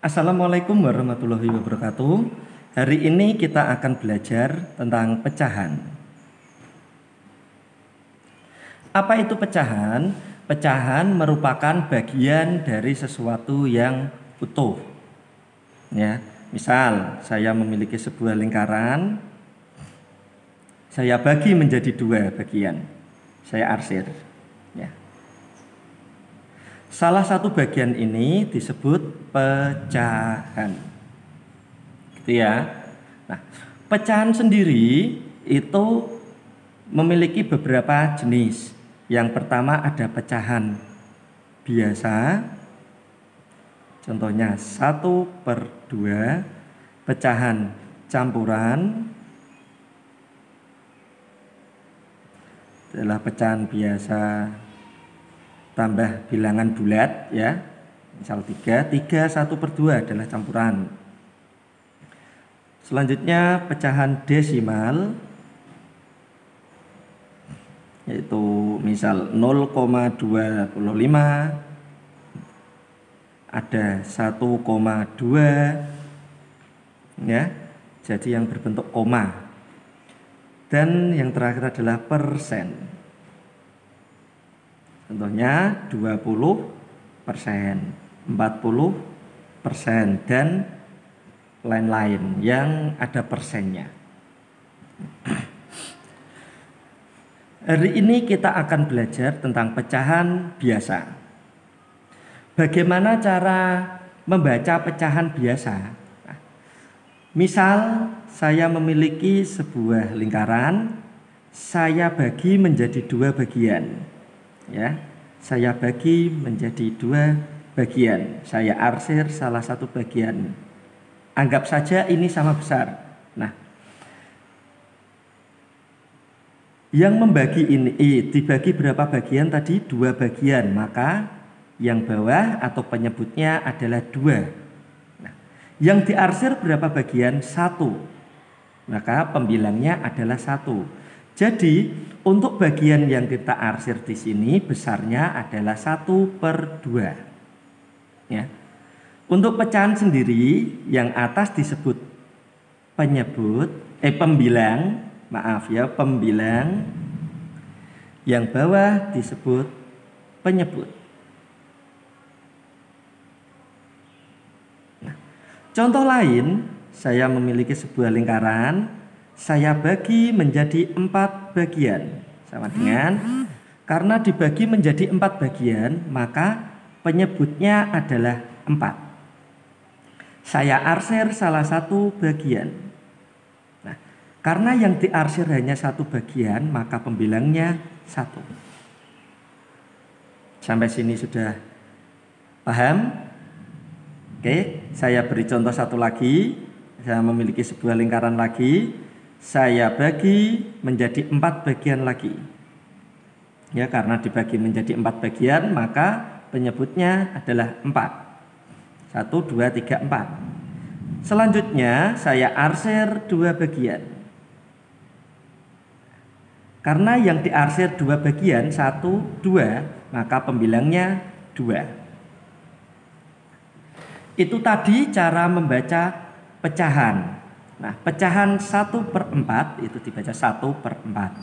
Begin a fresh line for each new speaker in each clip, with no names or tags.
Assalamualaikum warahmatullahi wabarakatuh. Hari ini kita akan belajar tentang pecahan. Apa itu pecahan? Pecahan merupakan bagian dari sesuatu yang utuh. Ya, misal saya memiliki sebuah lingkaran, saya bagi menjadi dua bagian. Saya arsir. Ya. Salah satu bagian ini disebut pecahan. Gitu ya. Nah, pecahan sendiri itu memiliki beberapa jenis. Yang pertama ada pecahan biasa. Contohnya 1/2, pecahan campuran adalah pecahan biasa tambah bilangan bulat ya. Misal 3, 1/2 adalah campuran. Selanjutnya pecahan desimal, yaitu misal 0,25, ada 1,2 ya. Jadi yang berbentuk koma. Dan yang terakhir adalah persen. Contohnya 20%, 40%, dan lain-lain yang ada persennya. Hari ini kita akan belajar tentang pecahan biasa. Bagaimana cara membaca pecahan biasa? Nah, misal saya memiliki sebuah lingkaran, saya bagi menjadi dua bagian. Ya, saya bagi menjadi dua bagian. Saya arsir salah satu bagian. Anggap saja ini sama besar. Nah, yang membagi ini dibagi berapa bagian tadi? Dua bagian. Maka yang bawah atau penyebutnya adalah 2. Nah, yang diarsir berapa bagian? 1. Maka pembilangnya adalah 1. Jadi untuk bagian yang kita arsir di sini besarnya adalah 1/2. Ya. Untuk pecahan sendiri yang atas disebut pembilang, pembilang. Yang bawah disebut penyebut. Nah, contoh lain, saya memiliki sebuah lingkaran. Saya bagi menjadi 4 bagian. Sama dengan, karena dibagi menjadi 4 bagian, maka penyebutnya adalah 4. Saya arsir salah satu bagian. Nah, karena yang diarsir hanya satu bagian, maka pembilangnya 1. Sampai sini sudah paham? Oke, saya beri contoh satu lagi. Saya memiliki sebuah lingkaran lagi. Saya bagi menjadi 4 bagian lagi. Ya, karena dibagi menjadi 4 bagian, maka penyebutnya adalah 4. 1, 2, 3, 4. Selanjutnya saya arsir 2 bagian. Karena yang diarsir 2 bagian, 1, 2, maka pembilangnya 2. Itu tadi cara membaca pecahan. Nah, pecahan 1/4 itu dibaca 1/4.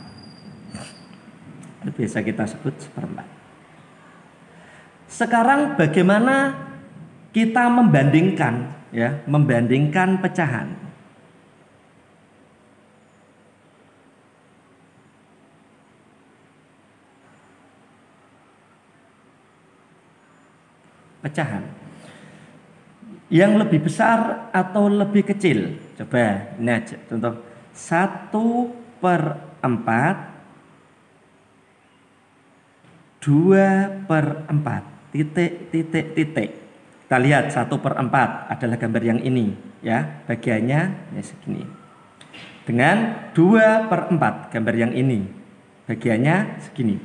Itu biasa kita sebut 1/4. Sekarang bagaimana kita membandingkan pecahan? Pecahan yang lebih besar atau lebih kecil? Coba ini aja contoh 1/4, 2/4, titik. Kita lihat 1/4 adalah gambar yang ini ya, bagiannya ya segini. Dengan 2/4 gambar yang ini, bagiannya segini.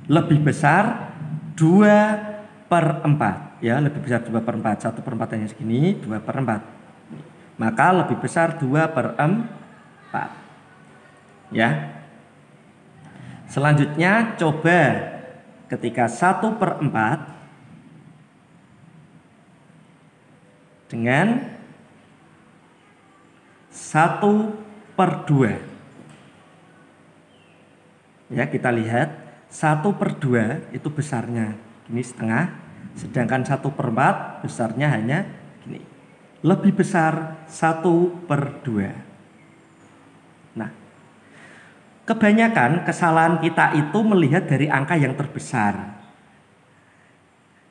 Lebih besar 2/4 ya, lebih besar 2/4. 1/4 hanya segini, 2/4. Maka lebih besar 2/4. Ya. Selanjutnya coba ketika 1/4 dengan 1/2. Ya, kita lihat 1/2 itu besarnya ini setengah, sedangkan 1/4 besarnya hanya gini. Lebih besar 1/2. Nah, kebanyakan kesalahan kita itu melihat dari angka yang terbesar.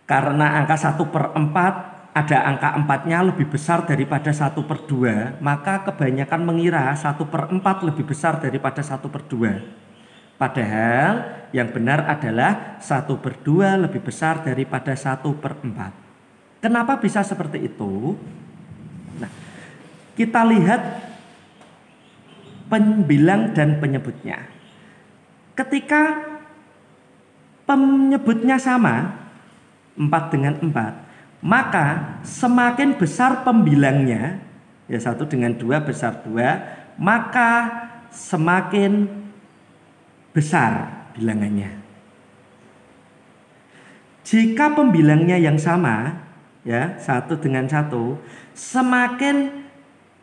Karena angka 1/4 ada angka 4-nya lebih besar daripada 1/2, maka kebanyakan mengira 1/4 lebih besar daripada 1/2. Padahal yang benar adalah 1/2 lebih besar daripada 1/4. Kenapa bisa seperti itu? Nah, kita lihat pembilang dan penyebutnya. Ketika penyebutnya sama, 4 dengan 4, maka semakin besar pembilangnya, ya 1 dengan 2 besar 2, maka semakin besar bilangannya. Jika pembilangnya yang sama, ya 1 dengan 1, semakin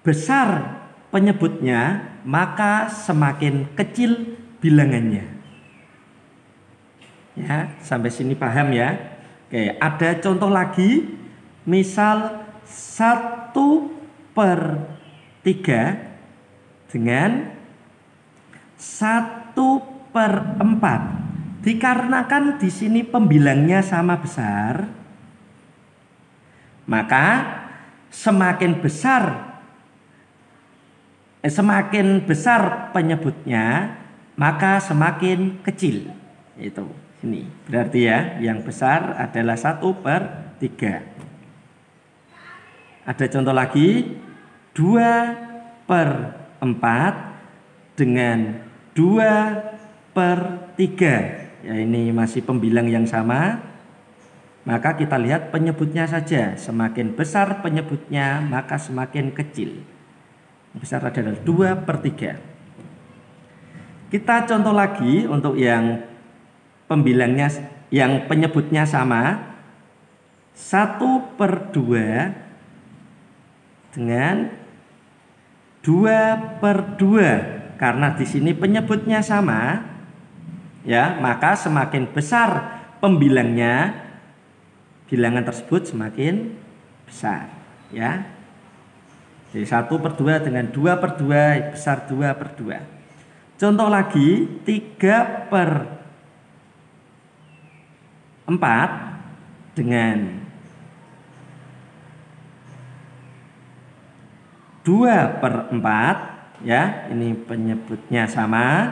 besar penyebutnya, maka semakin kecil bilangannya. Ya, sampai sini paham ya? Oke, ada contoh lagi, misal 1/3 dengan 1/4. Dikarenakan di sini pembilangnya sama besar, maka semakin besar penyebutnya, maka semakin kecil. Itu. Ini berarti ya yang besar adalah 1/3. Ada contoh lagi, 2/4 dengan 2/3. Ya, ini masih pembilang yang sama. Maka kita lihat penyebutnya saja. Semakin besar penyebutnya, maka semakin kecil. Yang besar adalah 2/3. Kita contoh lagi untuk yang pembilangnya, yang penyebutnya sama, 1/2 dengan 2/2. Karena di sini penyebutnya sama, ya, maka semakin besar pembilangnya, bilangan tersebut semakin besar, ya. Jadi 1/2 dengan 2/2 besar 2/2. Contoh lagi, 3/4 dengan 2/4, ya, ini penyebutnya sama,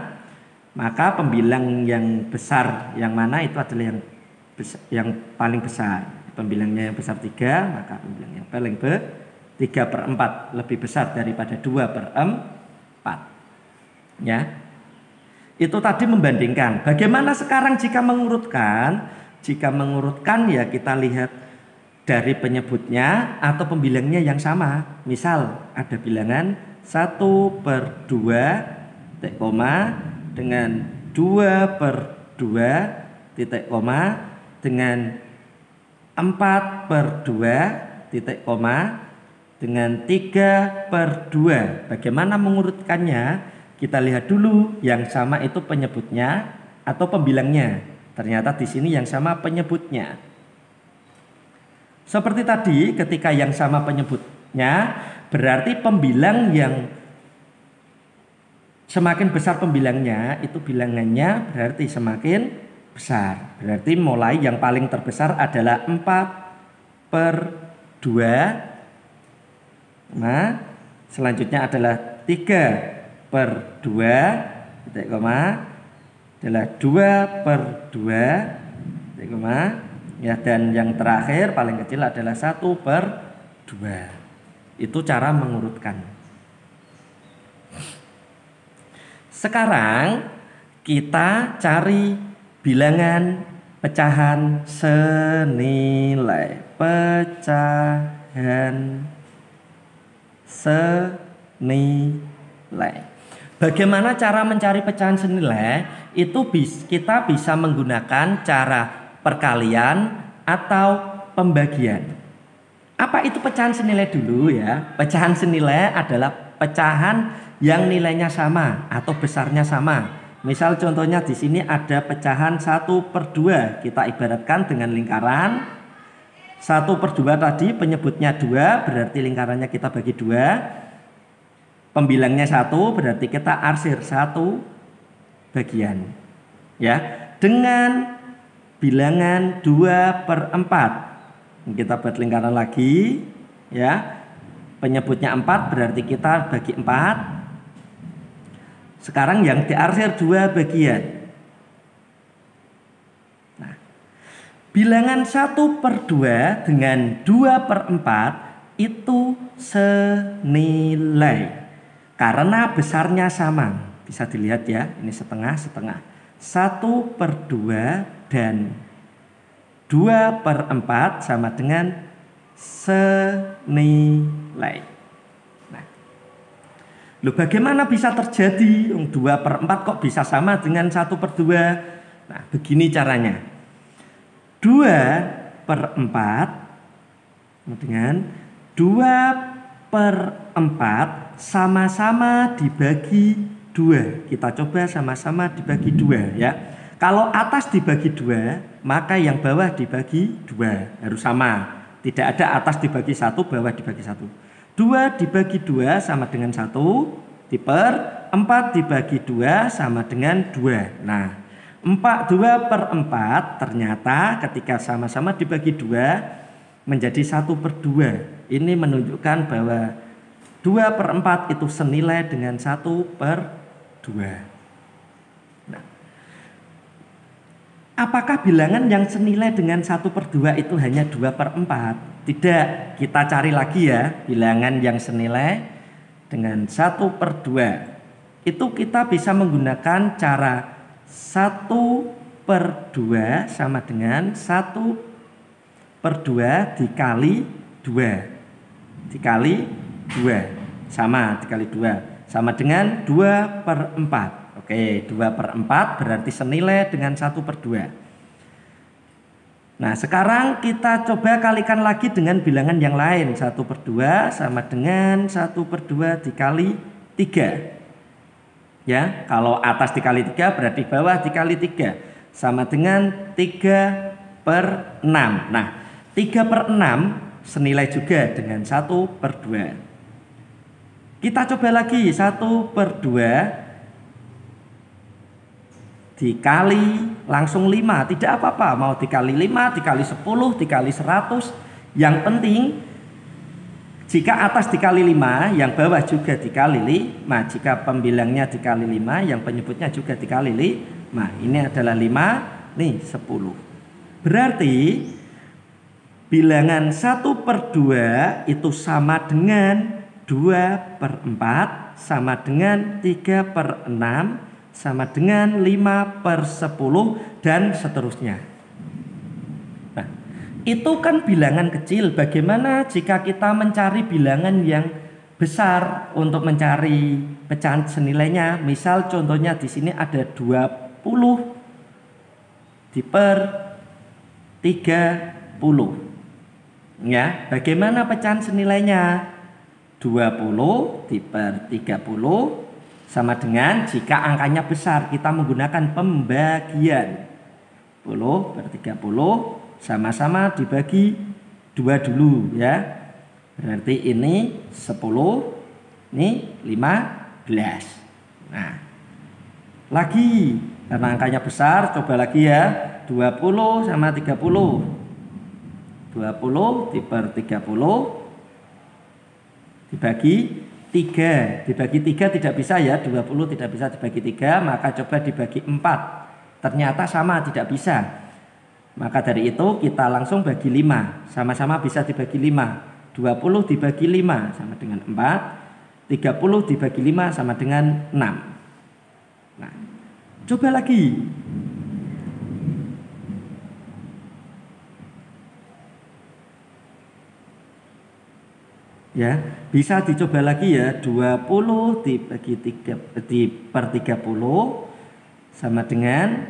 maka pembilang yang besar yang mana itu adalah yang paling besar. Pembilangnya yang besar 3, maka pembilang yang paling 3/4 lebih besar daripada 2/4. Ya. Itu tadi membandingkan. Bagaimana sekarang jika mengurutkan? Jika mengurutkan, ya kita lihat dari penyebutnya atau pembilangnya yang sama. Misal ada bilangan 1/2 titik koma dengan 2/2 titik koma dengan 4/2 titik koma dengan 3/2. Bagaimana mengurutkannya? Kita lihat dulu yang sama itu penyebutnya atau pembilangnya. Ternyata di sini yang sama penyebutnya. Seperti tadi, ketika yang sama penyebutnya, berarti pembilang yang semakin besar pembilangnya, itu bilangannya berarti semakin besar. Berarti mulai yang paling terbesar adalah 4/2. Nah, selanjutnya adalah 3/2 titik koma adalah 2/2 titik koma, ya, dan yang terakhir paling kecil adalah 1/2. Itu cara mengurutkan. Sekarang kita cari bilangan pecahan senilai. Pecahan senilai. Bagaimana cara mencari pecahan senilai? Itu kita bisa menggunakan cara perkalian atau pembagian. Apa itu pecahan senilai dulu ya? Pecahan senilai adalah pecahan yang nilainya sama atau besarnya sama. Misal contohnya di sini ada pecahan 1/2. Kita ibaratkan dengan lingkaran. 1/2 tadi penyebutnya 2, berarti lingkarannya kita bagi 2. Pembilangnya 1, berarti kita arsir 1 bagian. Ya, dengan bilangan 2/4. Kita buat lingkaran lagi, ya. Penyebutnya 4, berarti kita bagi 4. Sekarang yang diarsir 2 bagian. Nah, bilangan 1/2 dengan 2/4 itu senilai karena besarnya sama. Bisa dilihat ya, ini setengah-setengah. 1/2 dan 2/4 sama dengan senilai. Nah, loh bagaimana bisa terjadi 2/4 kok bisa sama dengan 1/2? Nah, begini caranya. 2/4 dengan 2/4 sama-sama dibagi 2. Kita coba sama-sama dibagi 2 ya. Kalau atas dibagi 2, maka yang bawah dibagi 2. Harus sama. Tidak ada atas dibagi 1, bawah dibagi 1. 2 dibagi 2 sama dengan 1. 4 dibagi 2 sama dengan 2. Nah, 2/4 ternyata ketika sama-sama dibagi 2 menjadi 1/2. Ini menunjukkan bahwa 2/4 itu senilai dengan 1/2. Apakah bilangan yang senilai dengan 1/2 itu hanya 2/4? Tidak, kita cari lagi ya bilangan yang senilai dengan 1/2. Itu kita bisa menggunakan cara 1/2 sama dengan 1/2 dikali 2. Dikali 2. Sama, dikali 2. Sama dengan 2/4. Oke, 2/4 berarti senilai dengan 1/2. Nah, sekarang kita coba kalikan lagi dengan bilangan yang lain. 1/2 sama dengan 1/2 dikali 3. Ya, kalau atas dikali 3 berarti bawah dikali 3. Sama dengan 3/6. Nah, 3/6 senilai juga dengan 1/2. Kita coba lagi 1/2 dikali langsung 5, tidak apa-apa, mau dikali 5, dikali 10, dikali 100. Yang penting jika atas dikali 5, yang bawah juga dikali 5. Jika pembilangnya dikali 5, yang penyebutnya juga dikali 5. Ini adalah 5, nih 10. Berarti bilangan 1/2 itu sama dengan 2/4, sama dengan 3/6, sama dengan 5/10 dan seterusnya. Nah, itu kan bilangan kecil. Bagaimana jika kita mencari bilangan yang besar untuk mencari pecahan senilainya? Misal contohnya di sini ada 20 /30. Ya, bagaimana pecahan senilainya? 20 /30 sama dengan jika angkanya besar kita menggunakan pembagian. 10/30 sama-sama dibagi 2 dulu ya. Berarti ini 10, ini 15. Nah, lagi karena angkanya besar coba lagi ya. 20 sama 30. 20 /30 dibagi 3. Dibagi 3 tidak bisa ya, 20 tidak bisa dibagi 3, maka coba dibagi 4. Ternyata sama, tidak bisa. Maka dari itu kita langsung bagi 5. Sama-sama bisa dibagi 5. 20 dibagi 5 sama dengan 4. 30 dibagi 5 sama dengan 6. Nah, coba lagi. Ya, bisa dicoba lagi ya. 20 dibagi 3/30 sama dengan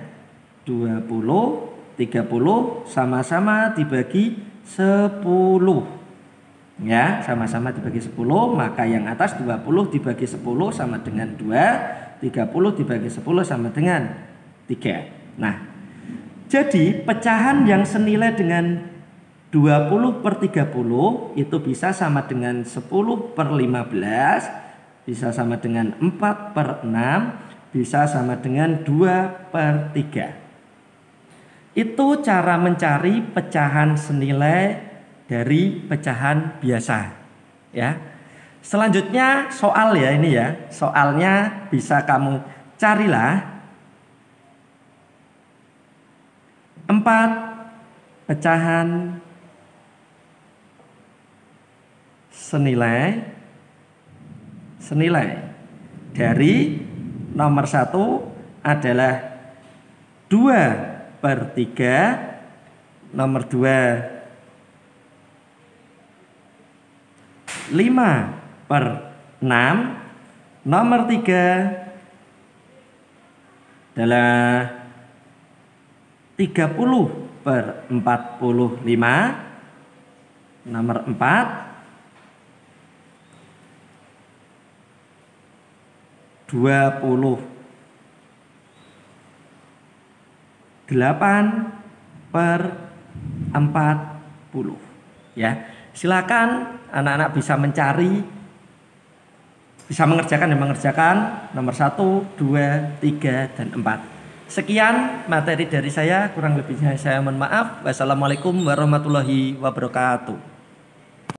20, 30 sama-sama dibagi 10. Ya, sama-sama dibagi 10, maka yang atas 20 dibagi 10 sama dengan 2, 30 dibagi 10 sama dengan 3. Nah, jadi pecahan yang senilai dengan 20 per 30 itu bisa sama dengan 10 per 15, bisa sama dengan 4 per 6, bisa sama dengan 2 per 3. Itu cara mencari pecahan senilai dari pecahan biasa. Ya. Selanjutnya soal ya ini ya. Soalnya bisa kamu carilah 4 pecahan senilai dari nomor 1 adalah 2 per 3, nomor 2 5 per 6, nomor 3 adalah 30 per 45, nomor 4 28 per 40. Ya, silakan anak-anak bisa mencari, bisa mengerjakan nomor 1, 2, 3, dan 4. Sekian materi dari saya, kurang lebihnya saya mohon maaf. Wassalamualaikum warahmatullahi wabarakatuh.